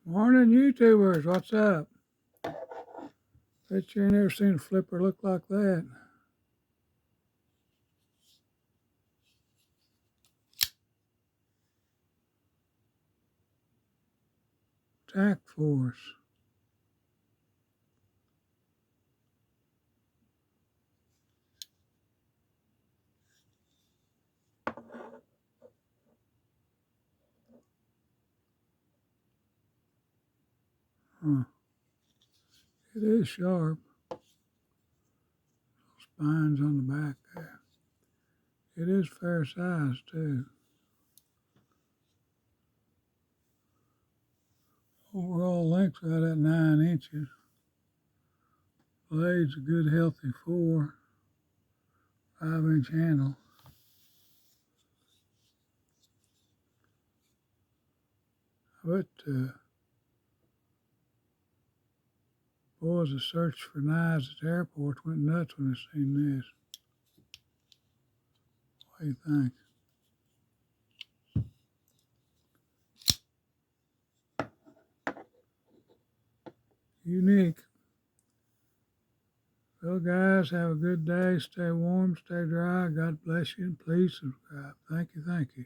Morning, YouTubers. What's up? Bet you ain't never seen a flipper look like that. Tac Force. Huh. It is sharp. Spines on the back there. It is fair size too. Overall length right at 9 inches. Blade's a good healthy 5-inch handle. But boys that searched for knives at the airport went nuts when they seen this. What do you think? Unique. Well, guys, have a good day. Stay warm, stay dry. God bless you, and please subscribe. Thank you, thank you.